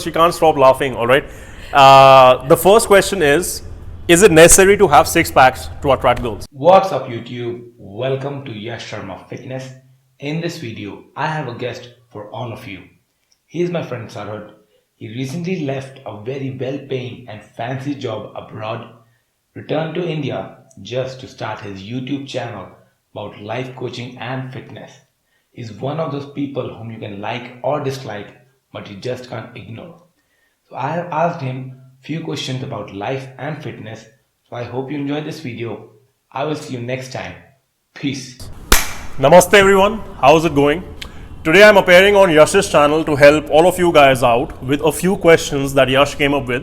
She can't stop laughing, all right? The first question is it necessary to have six packs to attract girls? What's up YouTube? Welcome to YashSharmaFitness. In this video, I have a guest for all of you. He is my friend Sirhud. He recently left a very well-paying and fancy job abroad, returned to India just to start his YouTube channel about life coaching and fitness. He's one of those people whom you can like or dislike, but you just can't ignore. So I have asked him few questions about life and fitness. So I hope you enjoyed this video. I will see you next time. Peace. Namaste everyone, how's it going? Today I'm appearing on Yash's channel to help all of you guys out with a few questions that Yash came up with,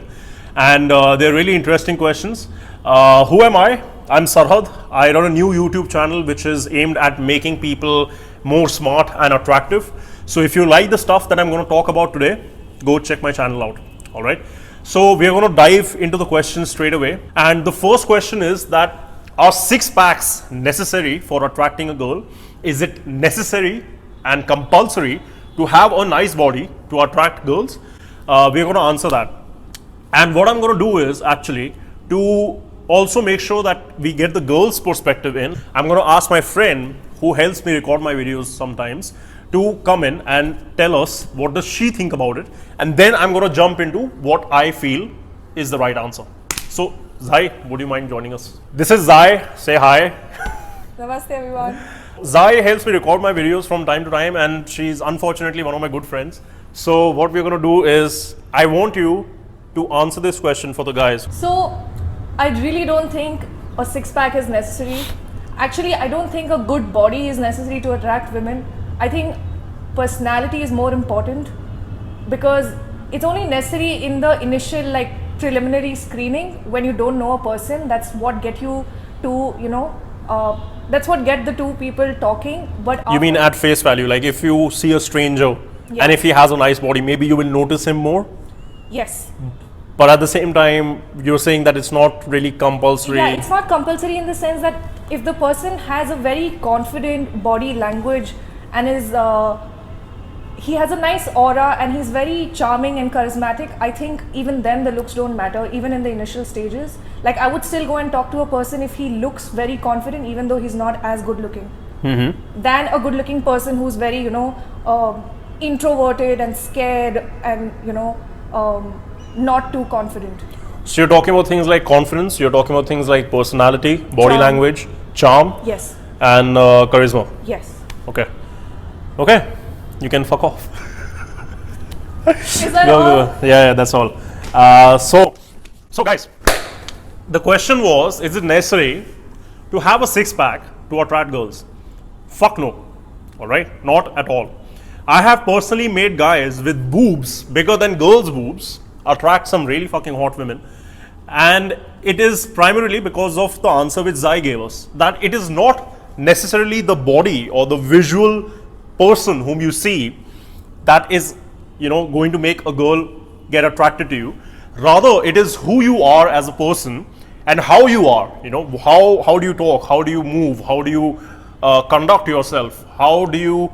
and they're really interesting questions. Who am I? I'm Sirhud. I run a new YouTube channel which is aimed at making people more smart and attractive. So if you like the stuff that I'm going to talk about today, go check my channel out. All right. So we are going to dive into the questions straight away. And the first question is that, are six packs necessary for attracting a girl? Is it necessary and compulsory to have a nice body to attract girls? We're going to answer that. And what I'm going to do is actually to also make sure that we get the girls' perspective in, I'm going to ask my friend who helps me record my videos sometimes to come in and tell us what does she think about it, and then I'm going to jump into what I feel is the right answer. So Zai, would you mind joining us? This is Zai. Say hi. Namaste everyone. Zai helps me record my videos from time to time, and she's unfortunately one of my good friends. So what we're going to do is I want you to answer this question for the guys. So I really don't think a six-pack is necessary. Actually, I don't think a good body is necessary to attract women. I think personality is more important, because it's only necessary in the initial preliminary screening when you don't know a person. That's what get you to, that's what get the two people talking. But you mean at face value, like if you see a stranger Yeah. and if he has a nice body, maybe you will notice him more? Yes. But at the same time, you're saying that it's not really compulsory. Yeah, it's not compulsory in the sense that if the person has a very confident body language and he has a nice aura and he's very charming and charismatic, I think even then the looks don't matter, even in the initial stages. Like, I would still go and talk to a person if he looks very confident, even though he's not as good looking, than a good looking person who's very, introverted and scared and, not too confident. So you're talking about things like confidence, you're talking about things like personality, body Charm. language, charm, Yes. and charisma. Yes. Okay, you can fuck off. Is that all? Yeah, that's all. So guys, the question was, is it necessary to have a six-pack to attract girls? Fuck no. All right, not at all. I have personally made guys with boobs bigger than girls' boobs attract some really fucking hot women, and it is primarily because of the answer which Zai gave us, that it is not necessarily the body or the visual person whom you see that is going to make a girl get attracted to you. Rather, it is who you are as a person and how you are. How do you talk, how do you move, how do you conduct yourself, how do you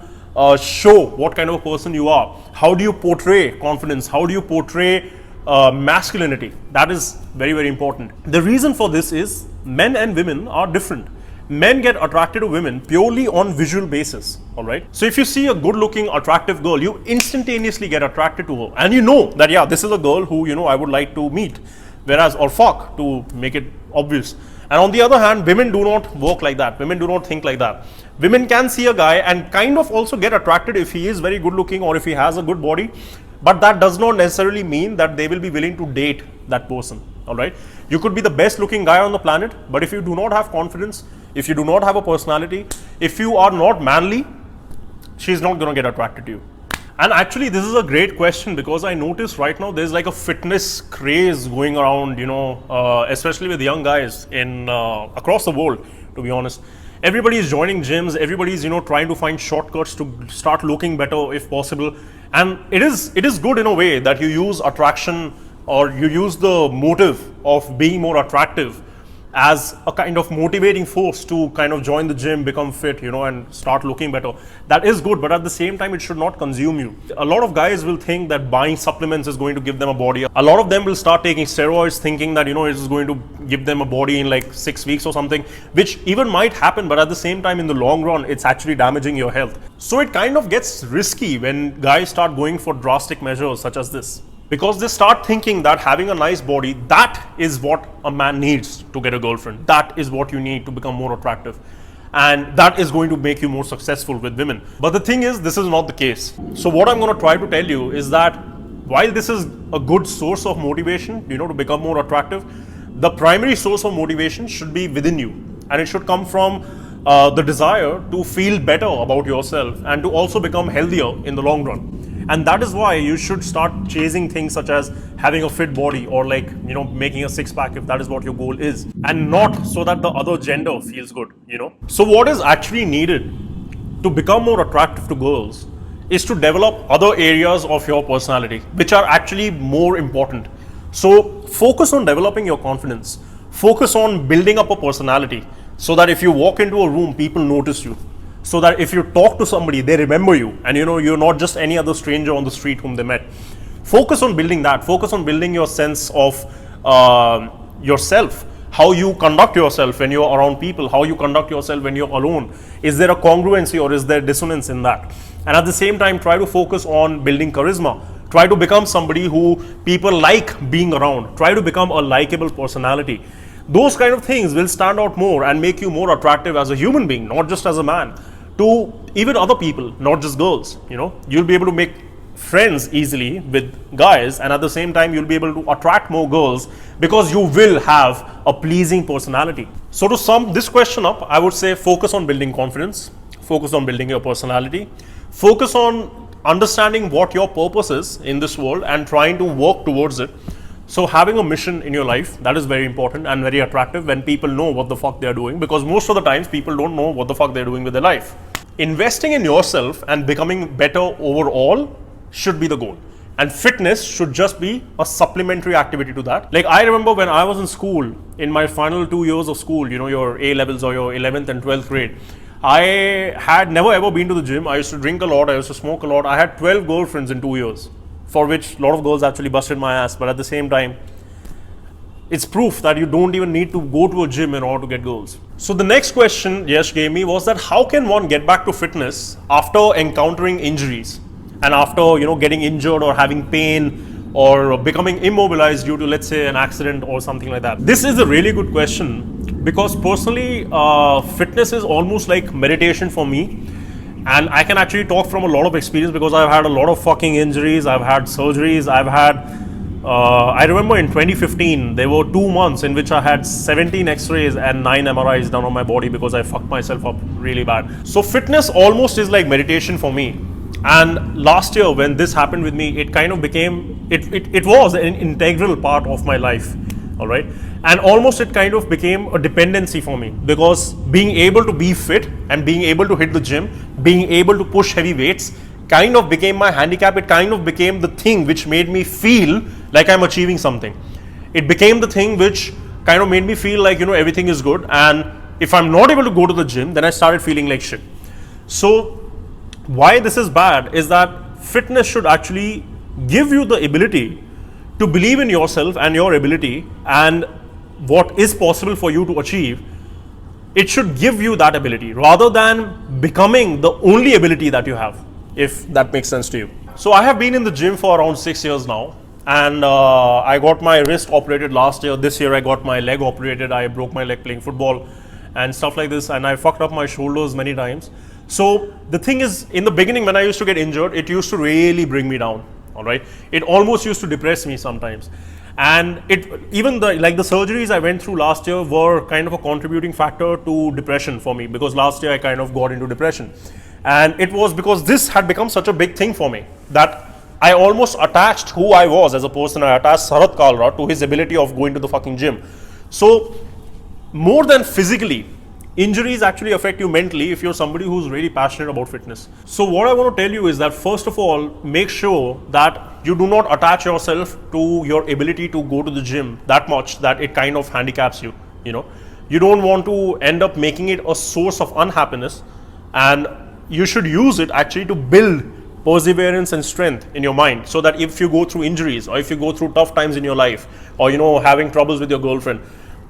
show what kind of a person you are, how do you portray confidence, how do you portray masculinity. That is very, very important. The reason for this is men and women are different. Men get attracted to women purely on visual basis, all right? So if you see a good looking attractive girl, you instantaneously get attracted to her, and you know that, yeah, this is a girl who I would like to meet, whereas, or fuck, to make it obvious. And on the other hand, women do not work like that. Women do not think like that. Women can see a guy and kind of also get attracted if he is very good looking or if he has a good body, but that does not necessarily mean that they will be willing to date that person, all right? You could be the best looking guy on the planet, but if you do not have confidence, if you do not have a personality, if you are not manly, she's not going to get attracted to you. And actually, this is a great question, because I notice right now there's like a fitness craze going around, especially with young guys in across the world, to be honest. Everybody is joining gyms, everybody is trying to find shortcuts to start looking better if possible. And it is good in a way that you use attraction, or you use the motive of being more attractive as a kind of motivating force to kind of join the gym, become fit, and start looking better. That is good, but at the same time, it should not consume you. A lot of guys will think that buying supplements is going to give them a body. A lot of them will start taking steroids thinking that, it is going to give them a body in like 6 weeks or something, which even might happen, but at the same time, in the long run, it's actually damaging your health. So it kind of gets risky when guys start going for drastic measures such as this. Because they start thinking that having a nice body, that is what a man needs to get a girlfriend. That is what you need to become more attractive. And that is going to make you more successful with women. But the thing is, this is not the case. So what I'm going to try to tell you is that while this is a good source of motivation, to become more attractive, the primary source of motivation should be within you. And it should come from the desire to feel better about yourself and to also become healthier in the long run. And that is why you should start chasing things such as having a fit body or making a six-pack if that is what your goal is, and not so that the other gender feels good, So what is actually needed to become more attractive to girls is to develop other areas of your personality, which are actually more important. So focus on developing your confidence, focus on building up a personality so that if you walk into a room, people notice you. So that if you talk to somebody, they remember you, and you're not just any other stranger on the street whom they met. Focus on building that. Focus on building your sense of yourself, how you conduct yourself when you're around people, how you conduct yourself when you're alone. Is there a congruency or is there dissonance in that? And at the same time, try to focus on building charisma. Try to become somebody who people like being around. Try to become a likable personality. Those kind of things will stand out more and make you more attractive as a human being, not just as a man, to even other people, not just girls. You'll be able to make friends easily with guys, and at the same time you'll be able to attract more girls because you will have a pleasing personality. So to sum this question up, I would say focus on building confidence, focus on building your personality, focus on understanding what your purpose is in this world and trying to work towards it. So having a mission in your life, that is very important and very attractive when people know what the fuck they're doing, because most of the times people don't know what the fuck they're doing with their life. Investing in yourself and becoming better overall should be the goal. And fitness should just be a supplementary activity to that. Like I remember when I was in school, in my final 2 years of school, your A levels or your 11th and 12th grade, I had never ever been to the gym. I used to drink a lot, I used to smoke a lot. I had 12 girlfriends in 2 years. For which a lot of girls actually busted my ass, but at the same time, it's proof that you don't even need to go to a gym in order to get girls. So the next question Yash gave me was that how can one get back to fitness after encountering injuries and after getting injured or having pain or becoming immobilized due to, let's say, an accident or something like that? This is a really good question because personally, fitness is almost like meditation for me. And I can actually talk from a lot of experience because I've had a lot of fucking injuries, I've had surgeries, I remember in 2015, there were 2 months in which I had 17 x-rays and 9 MRIs done on my body because I fucked myself up really bad. So fitness almost is like meditation for me. And last year when this happened with me, it kind of became, it was an integral part of my life. All right. And almost it kind of became a dependency for me because being able to be fit and being able to hit the gym, being able to push heavy weights kind of became my handicap. It kind of became the thing which made me feel like I'm achieving something. It became the thing which kind of made me feel like, everything is good. And if I'm not able to go to the gym, then I started feeling like shit. So why this is bad is that fitness should actually give you the ability to believe in yourself and your ability and what is possible for you to achieve. It should give you that ability rather than becoming the only ability that you have, if that makes sense to you. So I have been in the gym for around 6 years now, and I got my wrist operated last year. This year I got my leg operated. I broke my leg playing football and stuff like this, and I fucked up my shoulders many times. So the thing is, in the beginning when I used to get injured, it used to really bring me down. All right, it almost used to depress me sometimes, and even the surgeries I went through last year were kind of a contributing factor to depression for me, because last year I kind of got into depression, and it was because this had become such a big thing for me that I almost attached who I was as a person. I attached Sirhud Kalra to his ability of going to the fucking gym. So more than physically, injuries actually affect you mentally if you're somebody who's really passionate about fitness. So what I want to tell you is that first of all, make sure that you do not attach yourself to your ability to go to the gym that much that it kind of handicaps you. you know. You don't want to end up making it a source of unhappiness, and you should use it actually to build perseverance and strength in your mind, so that if you go through injuries, or if you go through tough times in your life, or having troubles with your girlfriend,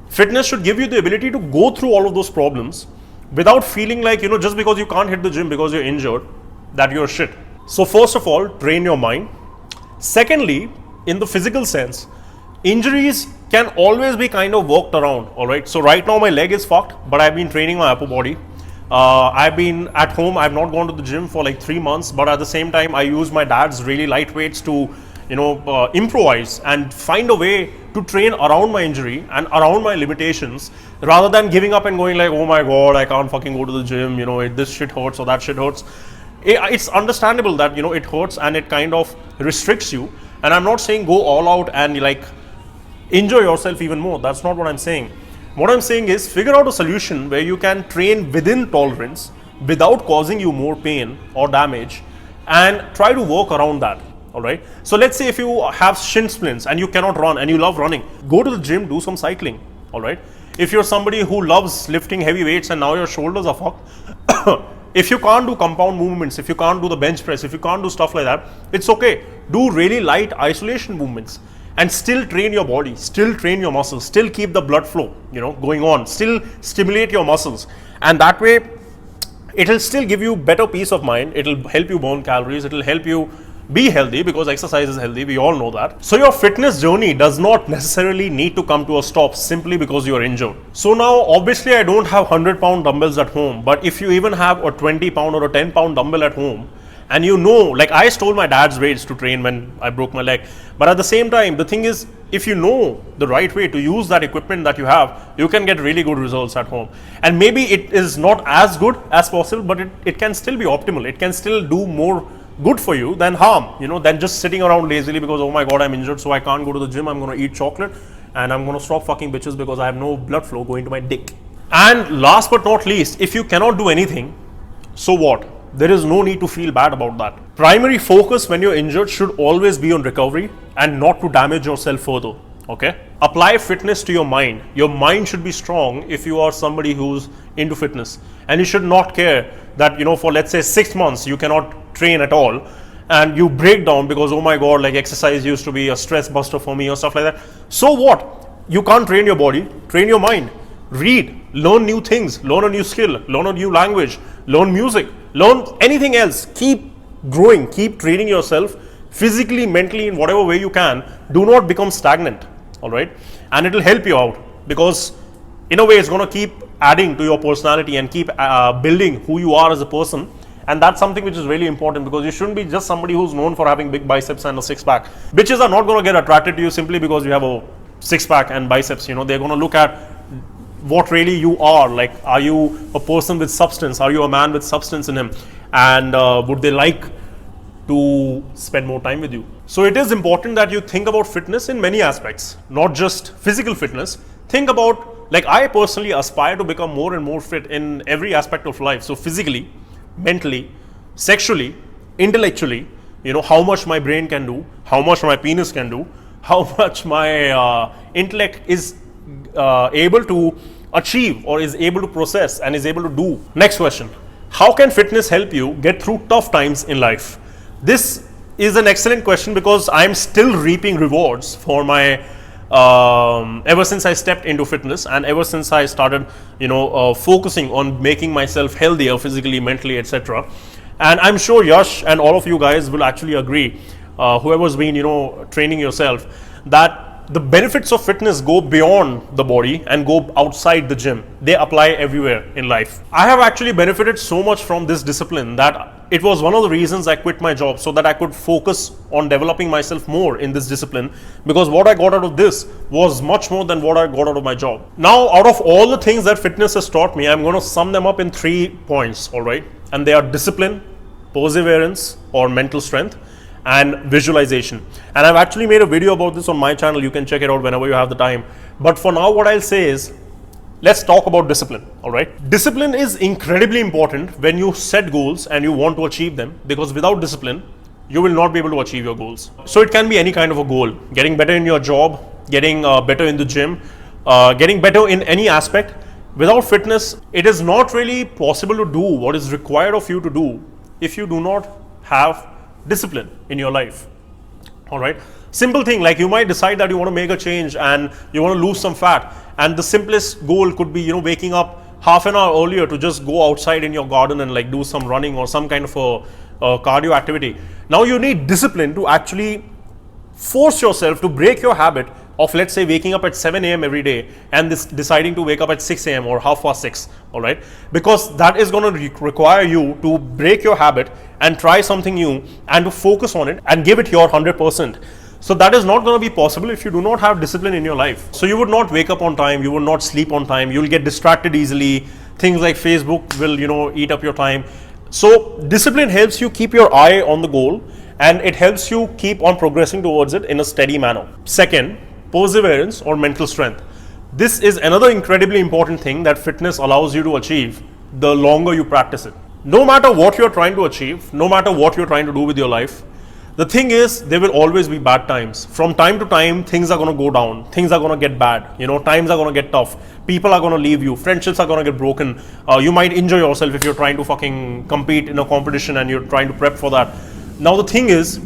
fitness should give you the ability to go through all of those problems without feeling like, just because you can't hit the gym because you're injured, that you're shit. So first of all, train your mind. Secondly, in the physical sense, injuries can always be kind of worked around, all right? So right now my leg is fucked, but I've been training my upper body. I've been at home. I've not gone to the gym for like 3 months, but at the same time, I use my dad's really light weights to, improvise and find a way to train around my injury and around my limitations, rather than giving up and going like, oh my God, I can't fucking go to the gym, this shit hurts or that shit hurts. It's understandable that, it hurts and it kind of restricts you. And I'm not saying go all out and like enjoy yourself even more. That's not what I'm saying. What I'm saying is figure out a solution where you can train within tolerance without causing you more pain or damage, and try to work around that. All right. So let's say if you have shin splints and you cannot run and you love running, go to the gym, do some cycling. All right. If you're somebody who loves lifting heavy weights and now your shoulders are fucked, if you can't do compound movements, if you can't do the bench press, if you can't do stuff like that, it's okay. Do really light isolation movements and still train your body, still train your muscles, still keep the blood flow, going on, still stimulate your muscles. And that way, it'll still give you better peace of mind. It'll help you burn calories. It'll help you be healthy, because exercise is healthy. We all know that. So your fitness journey does not necessarily need to come to a stop simply because you are injured. So now, obviously, I don't have 100-pound dumbbells at home, but if you even have a 20-pound or a 10-pound dumbbell at home, and like I stole my dad's weights to train when I broke my leg. But at the same time, the thing is, if you know the right way to use that equipment that you have, you can get really good results at home. And maybe it is not as good as possible, but it can still be optimal. It can still do more good for you than harm, than just sitting around lazily because, oh my God, I'm injured, so I can't go to the gym. I'm going to eat chocolate and I'm going to stop fucking bitches because I have no blood flow going to my dick. And last but not least, if you cannot do anything, so what? There is no need to feel bad about that. Primary focus when you're injured should always be on recovery and not to damage yourself further. Okay? Apply fitness to your mind. Your mind should be strong if you are somebody who's into fitness. And you should not care that, for let's say 6 months, you cannot train at all and you break down because, oh my God, like exercise used to be a stress buster for me or stuff like that. So what? You can't train your body, train your mind. Read, learn new things, learn a new skill, learn a new language, learn music, learn anything else. Keep growing, keep training yourself physically, mentally, in whatever way you can. Do not become stagnant, all right? And it will help you out, because in a way it's going to keep adding to your personality and keep building who you are as a person. And that's something which is really important, because you shouldn't be just somebody who's known for having big biceps and a six-pack. Bitches are not going to get attracted to you simply because you have a six-pack and biceps. They're going to look at what really you are. Like, are you a person with substance? Are you a man with substance in him? And would they like to spend more time with you? So it is important that you think about fitness in many aspects, not just physical fitness. Think about, like, I personally aspire to become more and more fit in every aspect of life. So physically, mentally, sexually, intellectually, how much my brain can do, how much my penis can do, how much my intellect is able to achieve or is able to process and is able to do. Next question. How can fitness help you get through tough times in life? This is an excellent question, because I'm still reaping rewards for my ever since I stepped into fitness, and ever since I started focusing on making myself healthier physically, mentally, etc. And I'm sure Yash and all of you guys will actually agree, whoever's been training yourself, that the benefits of fitness go beyond the body and go outside the gym. They apply everywhere in life. I have actually benefited so much from this discipline that it was one of the reasons I quit my job, so that I could focus on developing myself more in this discipline, because what I got out of this was much more than what I got out of my job. Now, out of all the things that fitness has taught me, I'm going to sum them up in 3 points, all right? And they are discipline, perseverance or mental strength, and visualization. And I've actually made a video about this on my channel. You can check it out whenever you have the time. But for now, what I'll say is, let's talk about discipline, all right? Discipline is incredibly important when you set goals and you want to achieve them, because without discipline, you will not be able to achieve your goals. So it can be any kind of a goal: getting better in your job, getting better in the gym, getting better in any aspect. Without fitness, it is not really possible to do what is required of you to do if you do not have discipline in your life. All right. Simple thing, like you might decide that you want to make a change and you want to lose some fat, and the simplest goal could be, waking up half an hour earlier to just go outside in your garden and like do some running or some kind of a cardio activity. Now you need discipline to actually force yourself to break your habit of, let's say, waking up at 7 a.m. every day and deciding to wake up at 6 a.m. or half past 6, all right? Because that is going to require you to break your habit and try something new and to focus on it and give it your 100%. So that is not going to be possible if you do not have discipline in your life. So you would not wake up on time, you would not sleep on time, you'll get distracted easily. Things like Facebook will, eat up your time. So discipline helps you keep your eye on the goal, and it helps you keep on progressing towards it in a steady manner. Second, perseverance or mental strength. This is another incredibly important thing that fitness allows you to achieve the longer you practice it. No matter what you're trying to achieve, no matter what you're trying to do with your life, the thing is, there will always be bad times. From time to time, things are going to go down. Things are going to get bad. Times are going to get tough. People are going to leave you. Friendships are going to get broken. You might injure yourself if you're trying to fucking compete in a competition and you're trying to prep for that. Now, the thing is,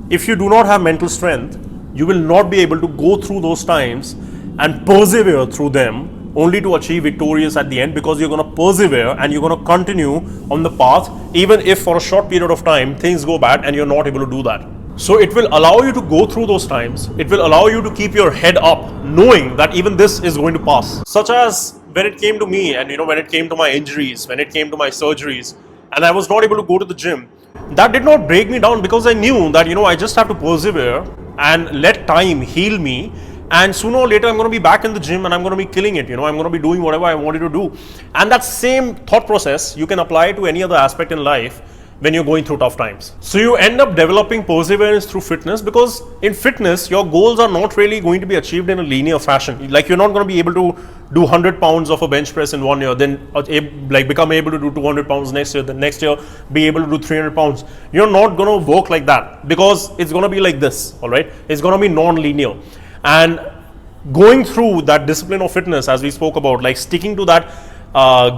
if you do not have mental strength, you will not be able to go through those times and persevere through them only to achieve victorious at the end, because you're going to persevere and you're going to continue on the path even if for a short period of time things go bad and you're not able to do that. So it will allow you to go through those times. It will allow you to keep your head up knowing that even this is going to pass. Such as when it came to me and when it came to my injuries, when it came to my surgeries, and I was not able to go to the gym, that did not break me down, because I knew that I just have to persevere and let time heal me. And sooner or later, I'm going to be back in the gym and I'm going to be killing it. I'm going to be doing whatever I wanted to do. And that same thought process, you can apply to any other aspect in life when you're going through tough times. So you end up developing perseverance through fitness, because in fitness, your goals are not really going to be achieved in a linear fashion. Like, you're not going to be able to do 100 pounds of a bench press in 1 year, then become able to do 200 pounds next year, then next year be able to do 300 pounds. You're not going to work like that, because it's going to be like this, all right? It's going to be non-linear. And going through that discipline of fitness, as we spoke about, like sticking to that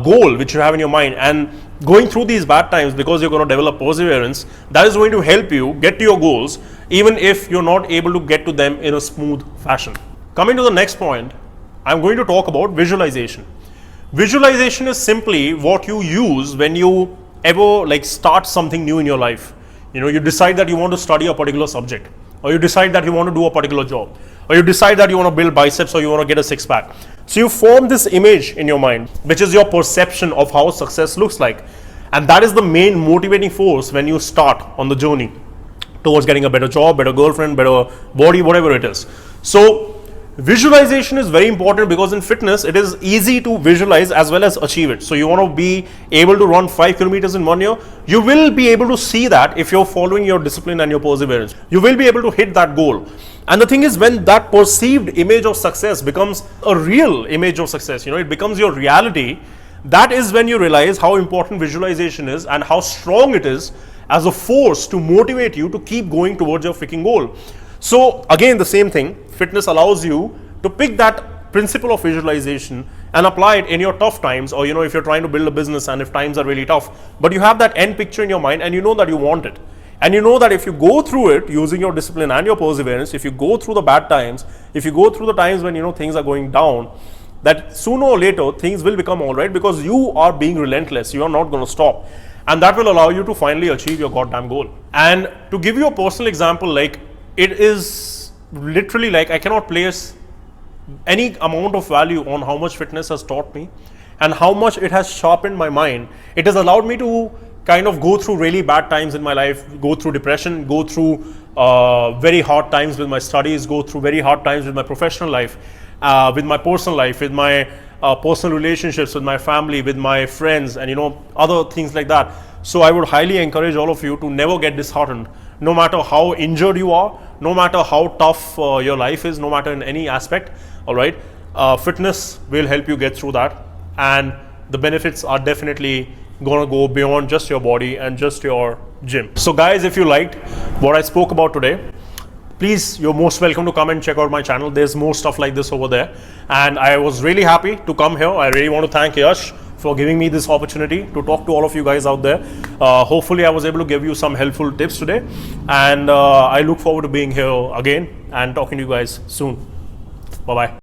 goal which you have in your mind and going through these bad times, because you're going to develop perseverance, that is going to help you get to your goals even if you're not able to get to them in a smooth fashion. Coming to the next point, I'm going to talk about visualization. Visualization is simply what you use when you ever start something new in your life. You decide that you want to study a particular subject, or you decide that you want to do a particular job, or you decide that you want to build biceps, or you want to get a six-pack. So you form this image in your mind, which is your perception of how success looks like. And that is the main motivating force when you start on the journey towards getting a better job, better girlfriend, better body, whatever it is. So visualization is very important, because in fitness, it is easy to visualize as well as achieve it. So you want to be able to run 5 kilometers in 1 year, you will be able to see that if you're following your discipline and your perseverance. You will be able to hit that goal. And the thing is, when that perceived image of success becomes a real image of success, it becomes your reality, that is when you realize how important visualization is and how strong it is as a force to motivate you to keep going towards your freaking goal. So again, the same thing, fitness allows you to pick that principle of visualization and apply it in your tough times, or if you're trying to build a business and if times are really tough, but you have that end picture in your mind and you know that you want it. And you know that if you go through it using your discipline and your perseverance, if you go through the bad times, if you go through the times when things are going down, that sooner or later things will become all right, because you are being relentless. You are not going to stop. And that will allow you to finally achieve your goddamn goal. And to give you a personal example, it is literally I cannot place any amount of value on how much fitness has taught me and how much it has sharpened my mind. It has allowed me to kind of go through really bad times in my life, go through depression, go through very hard times with my studies, go through very hard times with my professional life, with my personal life, with my personal relationships, with my family, with my friends, and other things like that. So I would highly encourage all of you to never get disheartened, no matter how injured you are, no matter how tough your life is, no matter in any aspect. All right, fitness will help you get through that, and the benefits are definitely gonna go beyond just your body and just your gym. So guys, if you liked what I spoke about today, please, you're most welcome to come and check out my channel. There's more stuff like this over there. And I was really happy to come here. I really want to thank Yash for giving me this opportunity to talk to all of you guys out there. Hopefully I was able to give you some helpful tips today, and I look forward to being here again and talking to you guys soon. Bye bye.